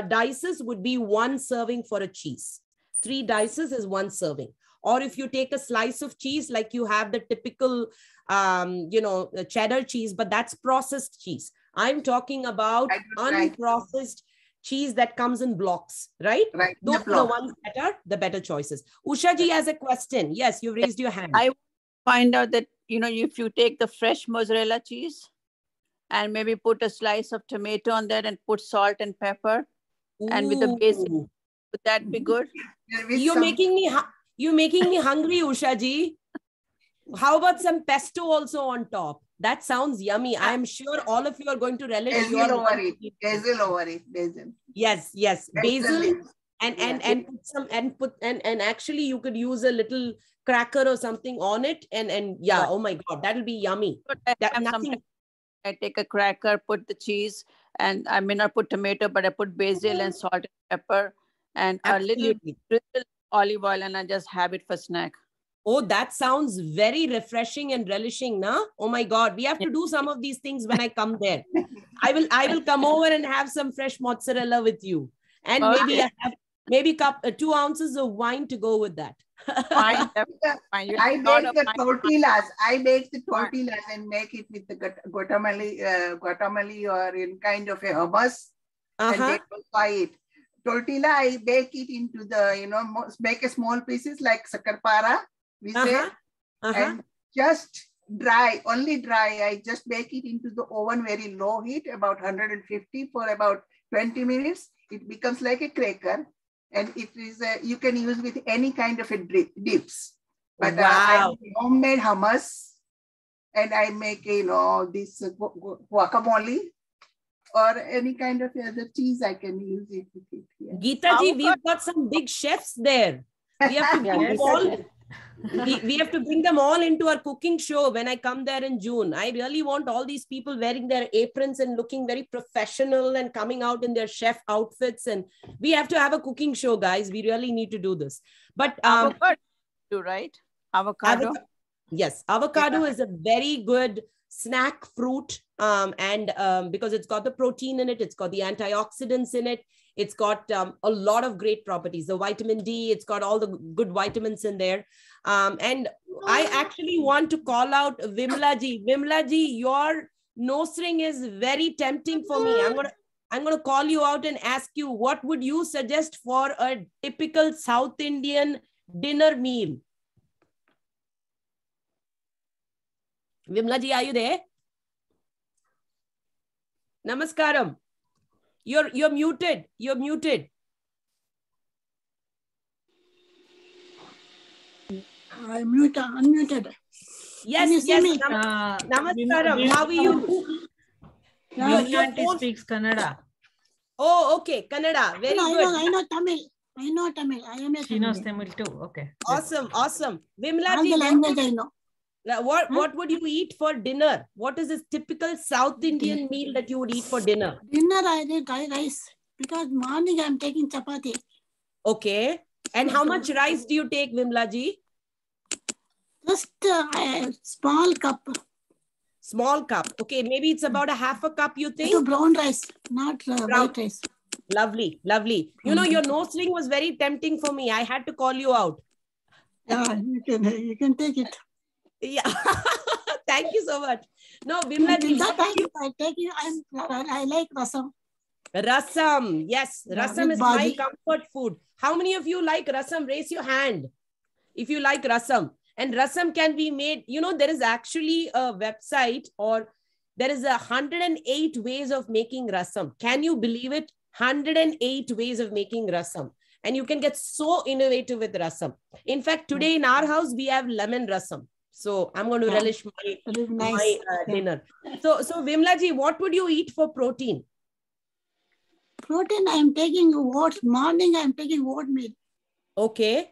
dices would be 1 serving for a cheese. 3 dices is 1 serving. Or if you take a slice of cheese, like you have the typical, cheddar cheese, but that's processed cheese. I'm talking about unprocessed cheese that comes in blocks, right? Those are the ones that are the better choices. Usha ji has a question. Yes, you raised your hand. I find out that, if you take the fresh mozzarella cheese and maybe put a slice of tomato on that and put salt and pepper, and with the basic, would that be good? You're making me hungry, Usha ji. How about some pesto also on top? That sounds yummy. I am sure all of you are going to relish basil over it. Basil over it. Basil. Yes, yes. Basil and actually you could use a little cracker or something on it and yeah, oh my God, that'll be yummy. I take a cracker, put the cheese, and I may not put tomato, but I put basil and salt and pepper and a little olive oil, and I just have it for snack. Oh, that sounds very refreshing and relishing, na? Oh my God, we have to do some of these things when I come there. I will come over and have some fresh mozzarella with you, and maybe 2 ounces of wine to go with that. Fine. I make the tortillas. I make the tortillas and make it with the guacamole or in kind of a hummus, and they will fry it. Tortilla, I bake it into the, make a small pieces like sakarpara, we say, and just dry, only dry. I just bake it into the oven, very low heat, about 150 for about 20 minutes. It becomes like a cracker, and it is you can use with any kind of a dips. But I make homemade hummus, and I make this guacamole or any kind of other cheese. I can use it with it. Yeah. Geeta ji, we've got some big chefs there. We have to bring them all. We have to bring them all into our cooking show when I come there in June. I really want all these people wearing their aprons and looking very professional and coming out in their chef outfits. And we have to have a cooking show, guys. We really need to do this. But avocado, right? Avocado. Yes, avocado is a very good snack fruit, because it's got the protein in it, it's got the antioxidants in it, it's got a lot of great properties, the vitamin D, it's got all the good vitamins in there. And I actually want to call out Vimla ji. Vimla ji, your nose ring is very tempting for me. I'm gonna call you out and ask you, what would you suggest for a typical South Indian dinner meal? Vimla ji, are you there? Namaskaram. You're muted. You're muted. I'm unmuted. Yes, yes. Namaskaram. How are you? Your speaks Kannada. Oh, okay. Kannada. Very good. I know Tamil. I know Tamil. I am a She knows Tamil too. Okay. Awesome, awesome. Vimla all ji, the language I know. What would you eat for dinner? What is this typical South Indian meal that you would eat for dinner? Dinner, I eat rice because morning I'm taking chapati. Okay. And how much rice do you take, Vimla ji? Just a small cup. Small cup. Okay. Maybe it's about a half a cup, you think? To brown rice, not white rice. Lovely, lovely. You know, your nose ring was very tempting for me. I had to call you out. Yeah, you can take it. Yeah. Thank you so much. No, Vimla ji, I like rasam. Rasam. Yes, rasam is my comfort food. How many of you like rasam? Raise your hand if you like rasam. And rasam can be made, there is actually a website, or there is 108 ways of making rasam. Can you believe it? 108 ways of making rasam. And you can get so innovative with rasam. In fact, today in our house, we have lemon rasam. So I'm going to relish my dinner. So Vimla ji, what would you eat for protein? Protein, I'm taking oats. Morning, I'm taking oatmeal. Okay.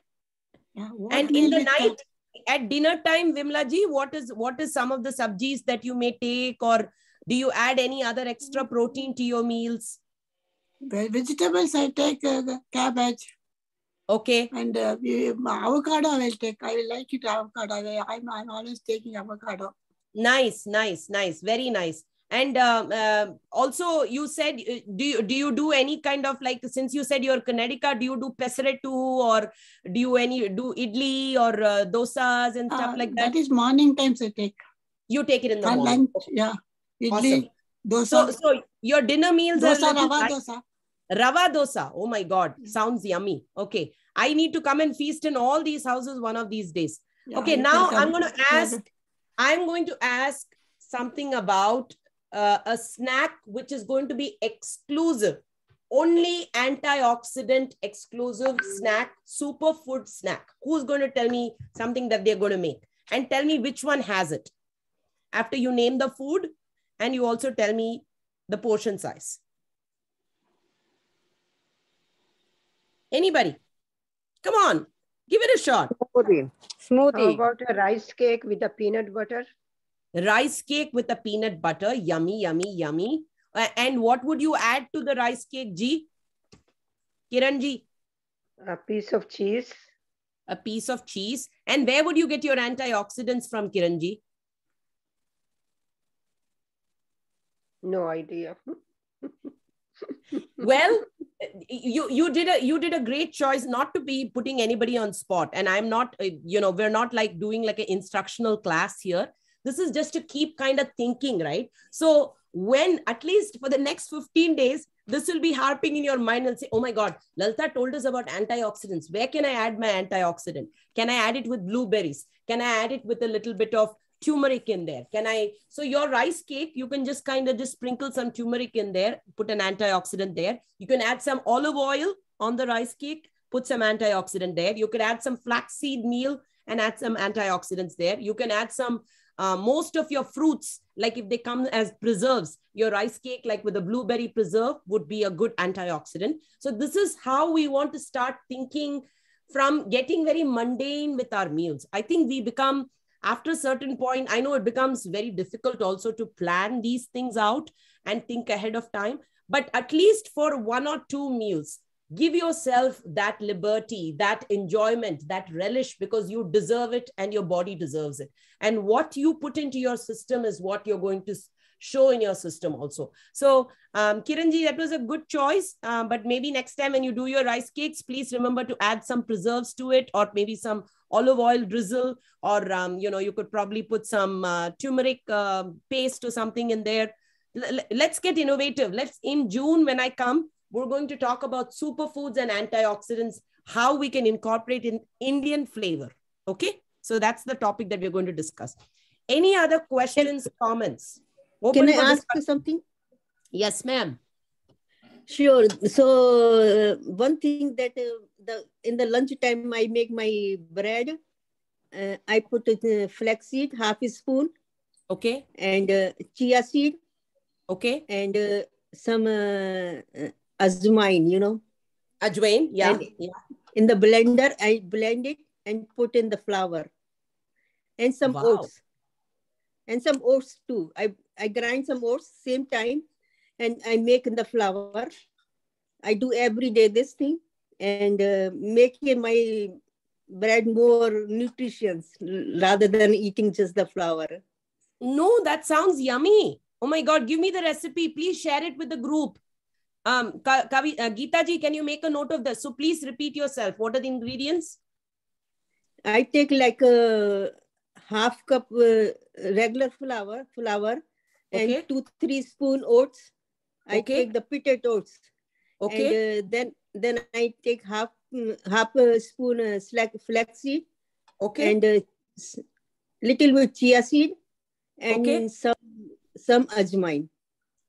Yeah, and in the night, at dinner time, Vimla ji, what is some of the sabjis that you may take, or do you add any other extra protein to your meals? Vegetables, I take cabbage. Okay. And avocado I will take. I will like it, avocado. I'm always taking avocado. Nice, nice, nice. Very nice. And also you said, do you do any kind of, like, since you said you're Connecticut, do you do pesarettu, or do you do idli or dosas and stuff like that? That is morning times I take. You take it in the morning. Lunch, okay. Yeah. Idli, awesome. dosa. So your dinner meals dosa, are rava dosa. Rava dosa. Oh my God. Sounds yummy. Okay. I need to come and feast in all these houses one of these days. Yeah, okay. Now I'm going to ask something about a snack which is going to be exclusive, only antioxidant exclusive snack, superfood snack. Who's going to tell me something that they're going to make? and tell me which one has it. After you name the food, and you also tell me the portion size. Anybody? Come on, give it a shot. Smoothie. Smoothie. How about a rice cake with a peanut butter? Rice cake with a peanut butter. Yummy, yummy, yummy. And what would you add to the rice cake, Ji? Kiran Ji? A piece of cheese. A piece of cheese. And where would you get your antioxidants from, Kiran Ji? No idea. Well, you did a great choice not to be putting anybody on spot. And I'm not, we're not like doing like an instructional class here. This is just to keep kind of thinking, right? So when, at least for the next 15 days, this will be harping in your mind and say, oh my God, Lalita told us about antioxidants. Where can I add my antioxidant? Can I add it with blueberries? Can I add it with a little bit of turmeric in there? So your rice cake, you can just kind of just sprinkle some turmeric in there, put an antioxidant there. You can add some olive oil on the rice cake, put some antioxidant there. You could add some flaxseed meal and add some antioxidants there. You can add some, most of your fruits, like if they come as preserves, your rice cake, like with a blueberry preserve, would be a good antioxidant. So this is how we want to start thinking from getting very mundane with our meals. I think we become, after a certain point, I know it becomes very difficult also to plan these things out and think ahead of time, but at least for 1 or 2 meals, give yourself that liberty, that enjoyment, that relish, because you deserve it and your body deserves it. And what you put into your system is what you're going to show in your system also. So Kiranji, that was a good choice, but maybe next time when you do your rice cakes, please remember to add some preserves to it, or maybe some olive oil drizzle, or you could probably put some turmeric paste or something in there. Let's get innovative. In June when I come, we're going to talk about superfoods and antioxidants, how we can incorporate in Indian flavor. Okay, so that's the topic that we're going to discuss. Any other questions, comments? Can I ask you something? Yes, ma'am. Sure. So one thing that in the lunch time, I make my bread. I put flaxseed, half a spoon. Okay. And chia seed. Okay. And some ajwain, Ajwain, yeah. And in the blender, I blend it and put in the flour. And some oats. And some oats too. I grind some oats same time, and I make in the flour. I do every day this thing, and making my bread more nutritious rather than eating just the flour. No, that sounds yummy. Oh my God, give me the recipe. Please share it with the group. Geeta ji, can you make a note of this? So please repeat yourself. What are the ingredients? I take like a half cup regular flour, and 2-3 spoon oats. I take the pitted oats. Okay. And then I take half a spoon flaxseed. Okay. And little bit chia seed. And some ajwain.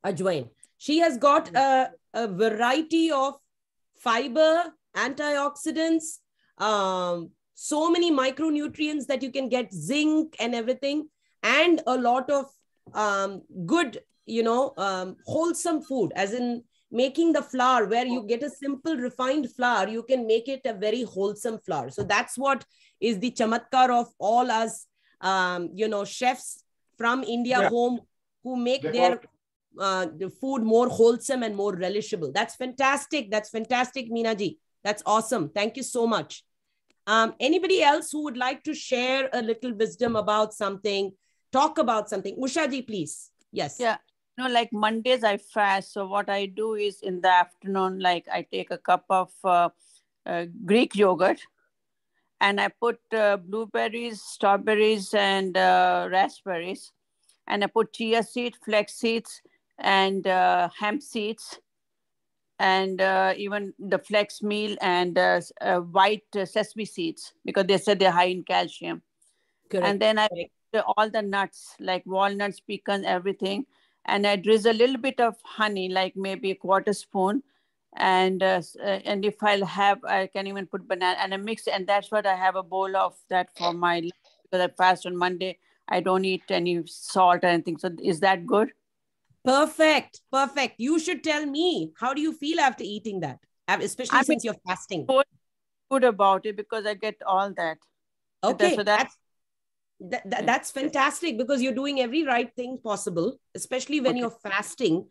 Ajwain. She has got a variety of fiber, antioxidants, so many micronutrients that you can get, zinc and everything, and a lot of good, wholesome food, as in making the flour where you get a simple refined flour, you can make it a very wholesome flour. So that's what is the chamatkar of all us, chefs from India home who make their the food more wholesome and more relishable. That's fantastic. That's fantastic, Meena ji. That's awesome. Thank you so much. Anybody else who would like to share a little wisdom about something, talk about something? Usha ji, please. Yes. Yeah. Like Mondays I fast. So what I do is in the afternoon, like I take a cup of Greek yogurt, and I put blueberries, strawberries, and raspberries. And I put chia seed, flax seeds, and hemp seeds, and even the flax meal and white sesame seeds, because they said they're high in calcium. Correct. And then I put all the nuts, like walnuts, pecans, everything. And I drizzle a little bit of honey, like maybe a 1/4 spoon. And if I'll have, I can even put banana, and I mix it. And that's what I have a bowl of that for my lunch, because I fast on Monday. I don't eat any salt or anything. So is that good? Perfect. Perfect. You should tell me, how do you feel after eating that? Especially since you're fasting. Good about it because I get all that. Okay. So that's fantastic because you're doing every right thing possible, especially when you're fasting.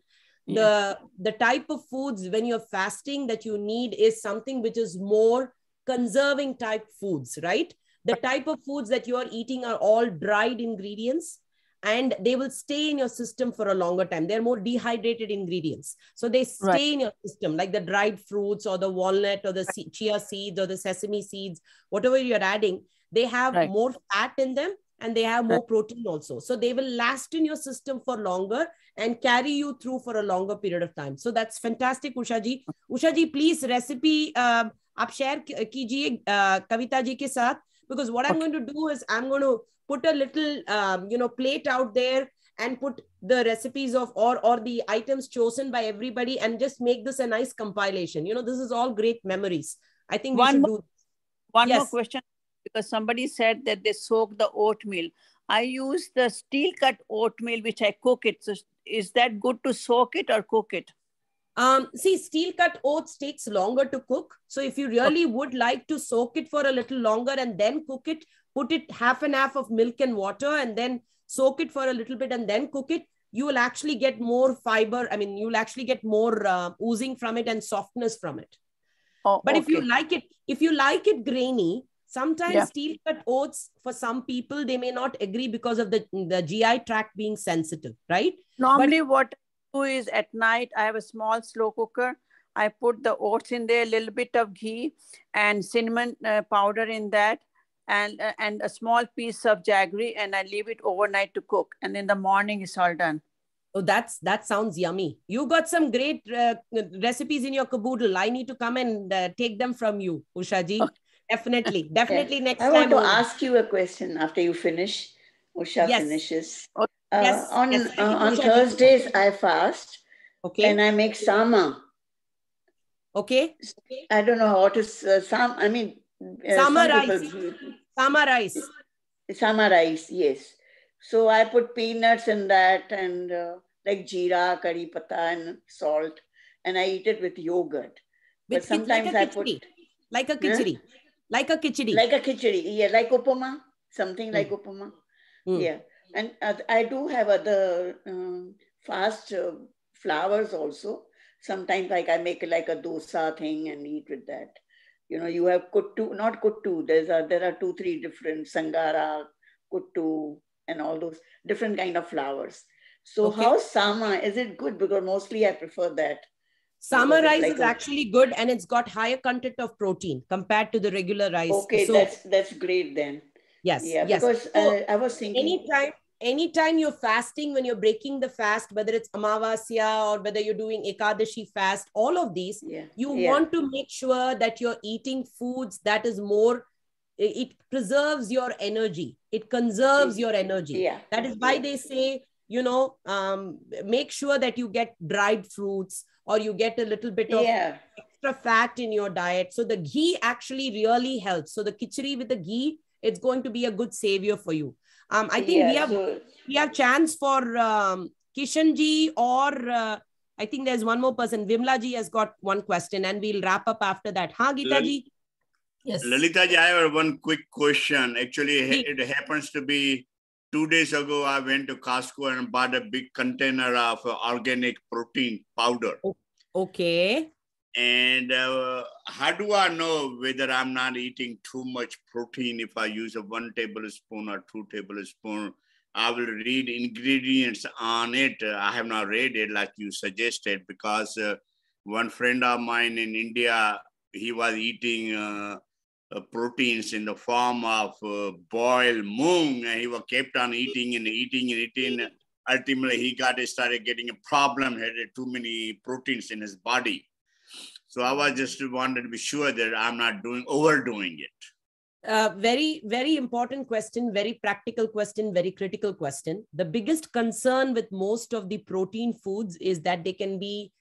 The type of foods when you're fasting that you need is something which is more conserving type foods, right? The type of foods that you're eating are all dried ingredients and they will stay in your system for a longer time. They're more dehydrated ingredients. So they stay in your system, like the dried fruits or the walnut or the chia seeds or the sesame seeds, whatever you're adding, they have more fat in them and they have more protein also. So they will last in your system for longer and carry you through for a longer period of time. So that's fantastic, Usha ji. Usha ji, please recipe आप share कीजिए Kavita ji के साथ, because what I'm going to do is I'm going to put a little plate out there and put the recipes of or the items chosen by everybody and just make this a nice compilation. This is all great memories. I think we should do. One more question, because somebody said that they soak the oatmeal. I use the steel cut oatmeal, which I cook it. So is that good to soak it or cook it? See, steel cut oats takes longer to cook. So if you really would like to soak it for a little longer and then cook it, put it half and half of milk and water and then soak it for a little bit and then cook it, you will actually get more fiber. I mean, you'll actually get more oozing from it and softness from it. But if you like it grainy, sometimes steel cut oats, for some people, they may not agree because of the GI tract being sensitive, right? Normally what I do is at night, I have a small slow cooker. I put the oats in there, a little bit of ghee and cinnamon powder in that, and a small piece of jaggery, and I leave it overnight to cook. And in the morning, it's all done. Oh, that sounds yummy. You got some great recipes in your caboodle. I need to come and take them from you, Usha ji. Okay. Definitely next time. I want to ask you a question after you finish. Usha finishes. On Thursdays, I fast. Okay. And I make sama. Okay. I don't know how to sama rice. Sama rice. Sama rice, yes. So I put peanuts in that and like jeera, curry pata and salt, and I eat it with yogurt. But sometimes I put like a khichdi. Like a khichdi. Like a khichdi, yeah, like upama, something like upama. Yeah, and I do have other fast flours also. Sometimes like I make like a dosa thing and eat with that. You have kuttu, not kuttu. There are 2-3 different sangara, kuttu, and all those different kind of flours. So how sama, is it good? Because mostly I prefer that. Sama rice is actually good and it's got higher content of protein compared to the regular rice. Okay, so, that's great then. Yes. Yeah, yes. because so I was thinking. Anytime you're fasting, when you're breaking the fast, whether it's Amavasya or whether you're doing Ekadashi fast, all of these, you want to make sure that you're eating foods that is more, it preserves your energy. It conserves your energy. Yeah. That is why they say, make sure that you get dried fruits or you get a little bit of extra fat in your diet. So the ghee actually really helps. So the khichdi with the ghee, it's going to be a good savior for you. I think we have chance for Kishan ji or I think there's one more person. Vimla ji has got one question and we'll wrap up after that. Huh, Geeta ji? Yes. Lalita ji, I have one quick question. Actually, it happens to be 2 days ago, I went to Costco and bought a big container of organic protein powder. Okay. And how do I know whether I'm not eating too much protein if I use a 1 tablespoon or 2 tablespoons? I will read ingredients on it. I have not read it like you suggested because one friend of mine in India, he was eating proteins in the form of boiled moong, and he was kept on eating and eating and eating. Ultimately, he started getting a problem, had too many proteins in his body. So I was just wanted to be sure that I'm not overdoing it. Very, very important question, very practical question, very critical question. The biggest concern with most of the protein foods is that they can be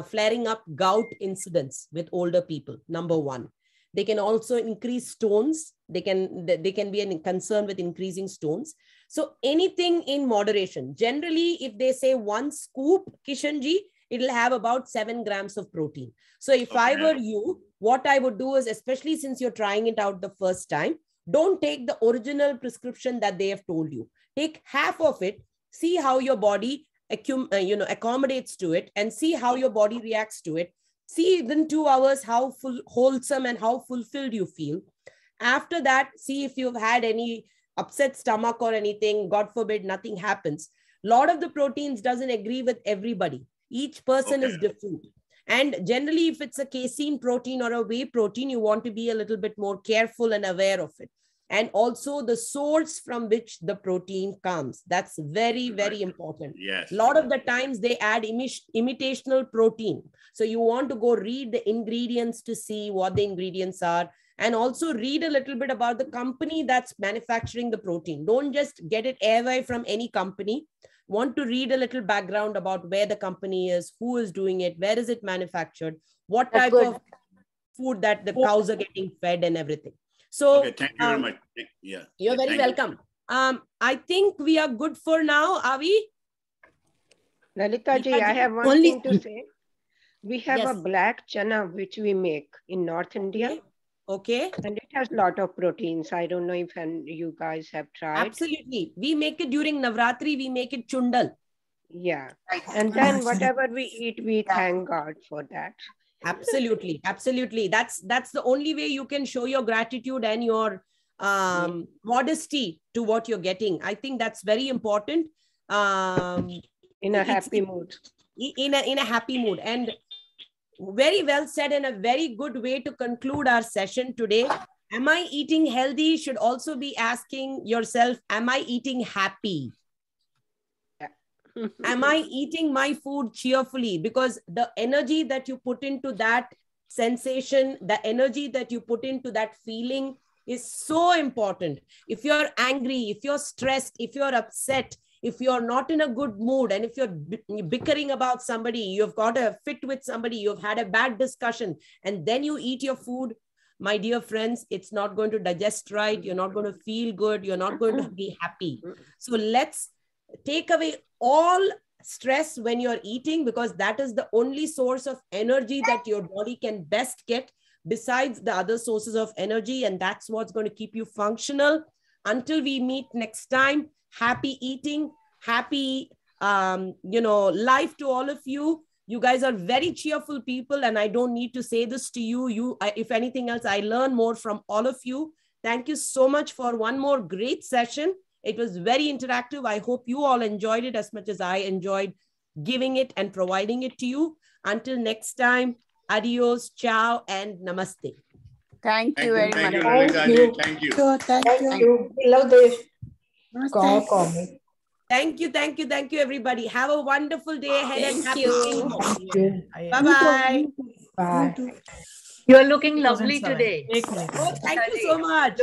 flaring up gout incidents with older people, number one. They can also increase stones They can be a concern with increasing stones. So anything in moderation. Generally, if they say 1 scoop, Kishanji, it'll have about 7 grams of protein. So if I were you, what I would do is, especially since you're trying it out the first time, don't take the original prescription that they have told you. Take half of it, see how your body accommodates to it, and see how your body reacts to it. See within 2 hours how wholesome and how fulfilled you feel. After that, see if you've had any upset stomach or anything. God forbid, nothing happens. A lot of the proteins doesn't agree with everybody. Each person is different. And generally, if it's a casein protein or a whey protein, you want to be a little bit more careful and aware of it. And also the source from which the protein comes. That's very, very important. Yes. A lot of the times they add imitational protein. So you want to go read the ingredients to see what the ingredients are. And also read a little bit about the company that's manufacturing the protein. Don't just get it airway from any company. Want to read a little background about where the company is, who is doing it, where is it manufactured, what type of food that the cows are getting fed and everything. So thank you very much. Yeah, you're very welcome. I think we are good for now. Are we? Lalita ji, I have one thing to say. We have a black chana which we make in North India. Okay. And it has a lot of proteins. I don't know if you guys have tried. Absolutely. We make it during Navratri. We make it chundal. Yeah. And then whatever we eat, we thank God for that. Absolutely. Absolutely. That's the only way you can show your gratitude and your modesty to what you're getting. I think that's very important. In a happy mood. In a happy mood. And very well said, and a very good way to conclude our session today. Am I eating healthy? Should also be asking yourself, am I eating happy? Am I eating my food cheerfully? Because the energy that you put into that sensation, the energy that you put into that feeling is so important. If you're angry, if you're stressed, if you're upset, if you're not in a good mood, and if you're bickering about somebody, you've got a fit with somebody, you've had a bad discussion, and then you eat your food, my dear friends, it's not going to digest right. You're not going to feel good. You're not going to be happy. So let's take away all stress when you're eating, because that is the only source of energy that your body can best get besides the other sources of energy. And that's what's going to keep you functional. Until we meet next time, happy eating, happy, life to all of you. You guys are very cheerful people, and I don't need to say this to you. If anything else, I learn more from all of you. Thank you so much for one more great session. It was very interactive. I hope you all enjoyed it as much as I enjoyed giving it and providing it to you. Until next time, adios, ciao, and namaste. Thank you very much. Thank you. Thank you. Thank you. We love this. Thank you, everybody. Have a wonderful day ahead and happy Thank Bye-bye. Bye. You are looking lovely today. Oh, thank you so much.